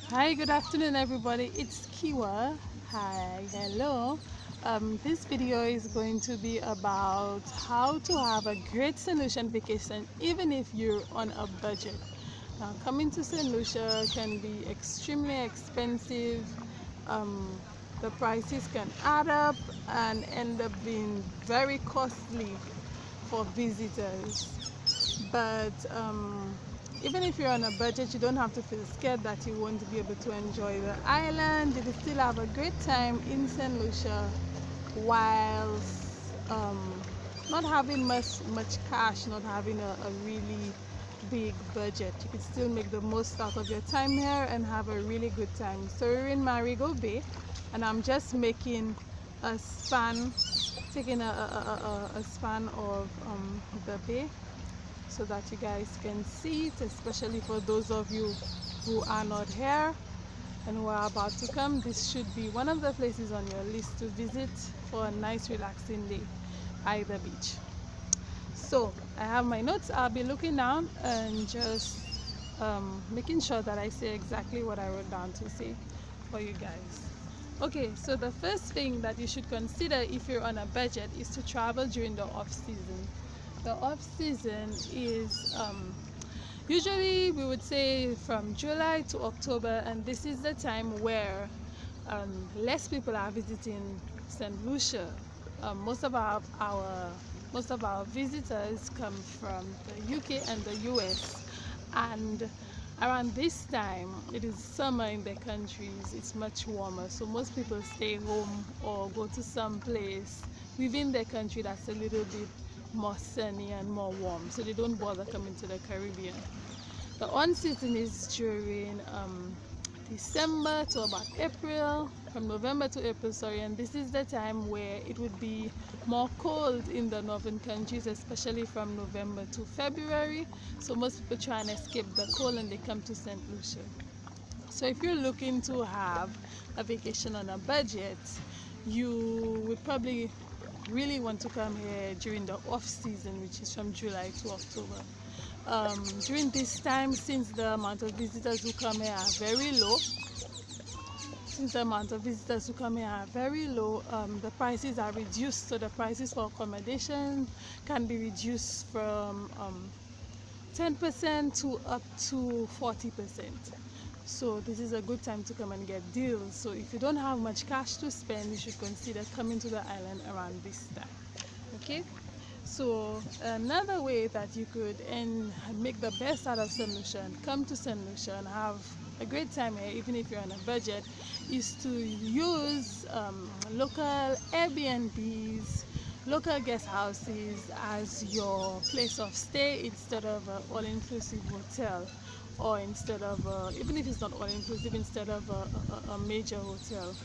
Hi, good afternoon, everybody. It's Keiwa. Hi, hello. This video is going to be about how to have a great St. Lucian vacation even if you're on a budget. Now, coming to St. Lucia can be extremely expensive. Um, the prices can add up and end up being very costly for visitors. But even if you're on a budget, you don't have to feel scared that you won't be able to enjoy the island. You can still have a great time in St. Lucia while um, not having much cash, not having a really big budget. You can still make the most out of your time here and have a really good time. So we're in Marigo Bay, and I'm just making a span, taking a span of the bay so that you guys can see it, especially for those of you who are not here and who are about to come. This should be one of the places on your list to visit for a nice relaxing day by the beach. So I have my notes. I'll be looking down and just making sure that I say exactly what I wrote down to say for you guys. Okay, so the first thing that you should consider if you're on a budget is to travel during the off season. The off season is usually we would say from July to October, and this is the time where less people are visiting St. Lucia. Most of our visitors come from the UK and the US, and around this time it is summer in the countries. It's much warmer, so most people stay home or go to some place within the country that's a little bit more sunny and more warm, so they don't bother coming to the Caribbean. The on season is during December to about April, from November to April, sorry, and this is the time where it would be more cold in the northern countries, especially from November to February. So most people try and escape the cold and they come to St. Lucia. So if you're looking to have a vacation on a budget, you would probably really want to come here during the off season, which is from July to October. During this time, since the amount of visitors who come here are very low, the prices are reduced. So the prices for accommodation can be reduced from 10% to up to 40%. So this is a good time to come and get deals. So if you don't have much cash to spend, you should consider coming to the island around this time. Okay, so another way that you could make the best out of St. Lucia and come to St. Lucia and have a great time here, even if you're on a budget, is to use local Airbnbs, local guest houses as your place of stay instead of an all-inclusive hotel, or instead of even if it's not all-inclusive, instead of a major hotel.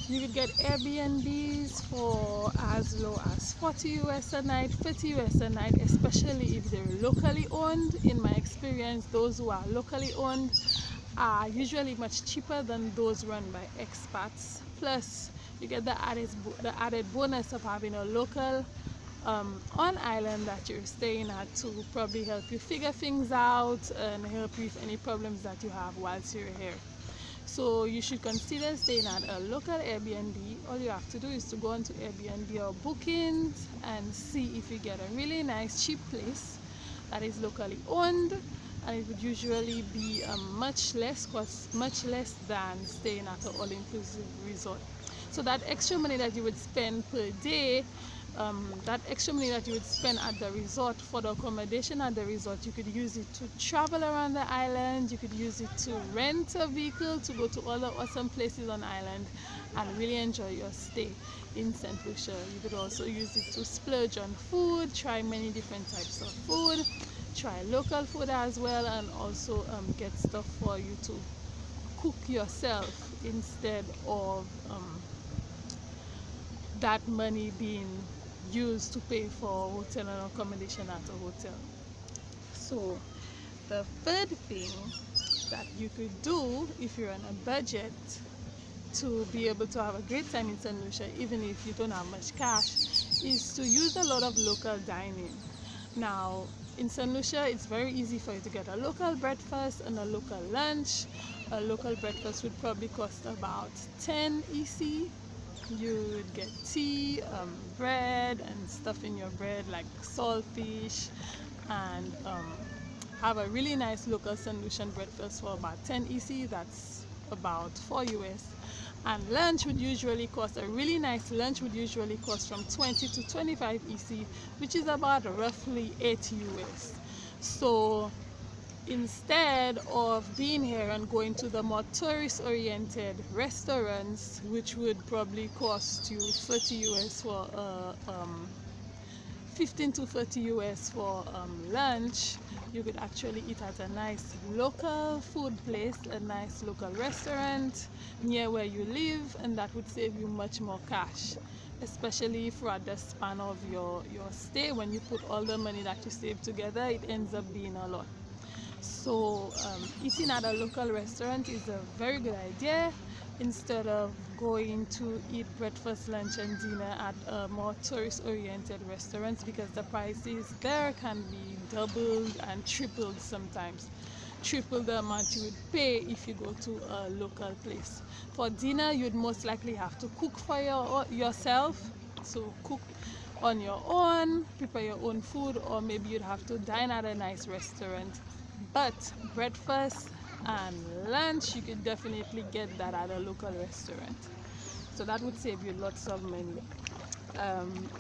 You could get Airbnbs for as low as 40 US a night, 50 US a night, especially if they're locally owned. In my experience, those who are locally owned are usually much cheaper than those run by expats. Plus, you get the added bonus of having a local on island that you're staying at to probably help you figure things out and help you with any problems that you have whilst you're here. So you should consider staying at a local Airbnb. All you have to do is to go onto Airbnb or bookings and see if you get a really nice cheap place that is locally owned, and it would usually be much less than staying at an all-inclusive resort. So that extra money that you would spend per day, that extra money that you would spend at the resort for the accommodation at the resort, you could use it to travel around the island. You could use it to rent a vehicle to go to all the awesome places on island and really enjoy your stay in St. Lucia. You could also use it to splurge on food, try many different types of food, try local food as well, and also get stuff for you to cook yourself instead of that money being used to pay for hotel and accommodation at a hotel. So the third thing that you could do if you're on a budget to be able to have a great time in St. Lucia, even if you don't have much cash, is to use a lot of local dining. Now, in St. Lucia, it's very easy for you to get a local breakfast and a local lunch. A local breakfast would probably cost about 10 EC. You would get tea, bread, and stuff in your bread like saltfish, and have a really nice local St. Lucian breakfast for about 10 EC. That's about 4 US. And lunch would usually cost, a really nice lunch would usually cost from 20 to 25 EC, which is about roughly 8 US. So instead of being here and going to the more tourist-oriented restaurants, which would probably cost you 30 US for 15 to 30 US for lunch, you could actually eat at a nice local food place, a nice local restaurant near where you live, and that would save you much more cash, especially throughout the span of your stay. When you put all the money that you save together, it ends up being a lot. So eating at a local restaurant is a very good idea instead of going to eat breakfast, lunch, and dinner at more tourist-oriented restaurants, because the prices there can be doubled and tripled sometimes. Triple the amount you would pay if you go to a local place. For dinner, you'd most likely have to cook for yourself. So cook on your own, prepare your own food, or maybe you'd have to dine at a nice restaurant. But breakfast and lunch, you could definitely get that at a local restaurant. So that would save you lots of money.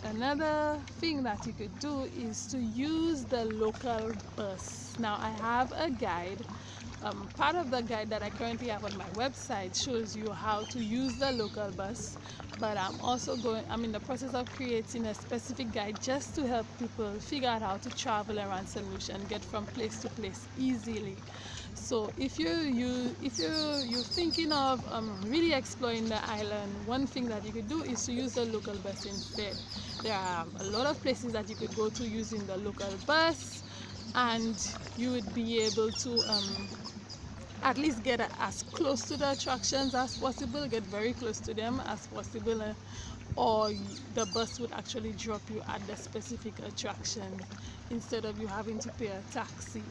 Another thing that you could do is to use the local bus. Now I have a guide. Part of the guide that I currently have on my website shows you how to use the local bus, but I'm in the process of creating a specific guide just to help people figure out how to travel around St. Lucia and get from place to place easily. So if you're thinking of really exploring the island, one thing that you could do is to use the local bus instead. There are a lot of places that you could go to using the local bus, and you would be able to at least get as close to the attractions as possible, get very close to them as possible, or the bus would actually drop you at the specific attraction instead of you having to pay a taxi.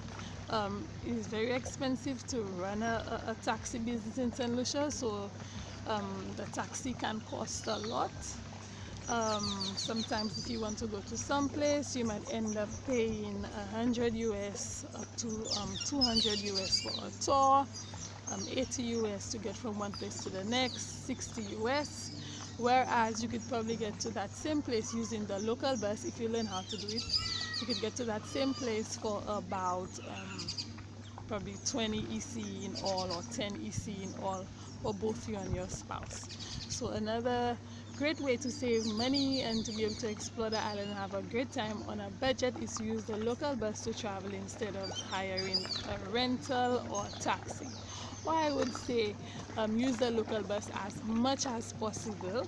It is very expensive to run a taxi business in St. Lucia, so the taxi can cost a lot. Sometimes if you want to go to some place, you might end up paying 100 US up to 200 US for a tour, 80 US to get from one place to the next, 60 US. Whereas you could probably get to that same place using the local bus. If you learn how to do it, you could get to that same place for about probably 20 EC in all, or 10 EC in all, for both you and your spouse. So another great way to save money and to be able to explore the island and have a great time on a budget is to use the local bus to travel instead of hiring a rental or taxi. Or I would say use the local bus as much as possible,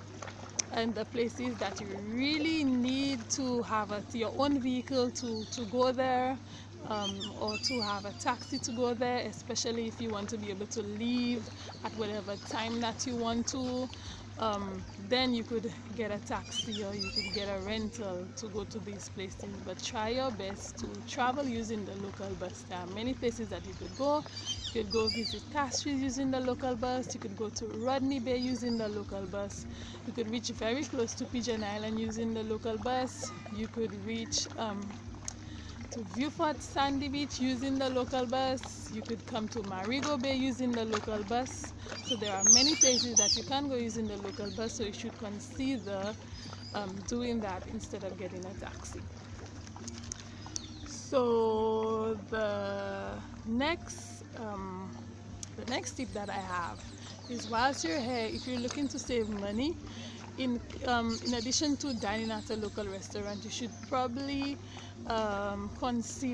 and the places that you really need to have your own vehicle to go there, or to have a taxi to go there, especially if you want to be able to leave at whatever time that you want to. Then you could get a taxi or you could get a rental to go to these places, but try your best to travel using the local bus. There are many places that you could go. You could go visit Castries using the local bus. You could go to Rodney Bay using the local bus. You could reach very close to Pigeon Island using the local bus. You could reach to Viewfort Sandy Beach using the local bus. You could come to Marigo Bay using the local bus. So there are many places that you can go using the local bus, so you should consider doing that instead of getting a taxi. So the next tip that I have is, whilst you're here, if you're looking to save money, in addition to dining at a local restaurant, you should probably consider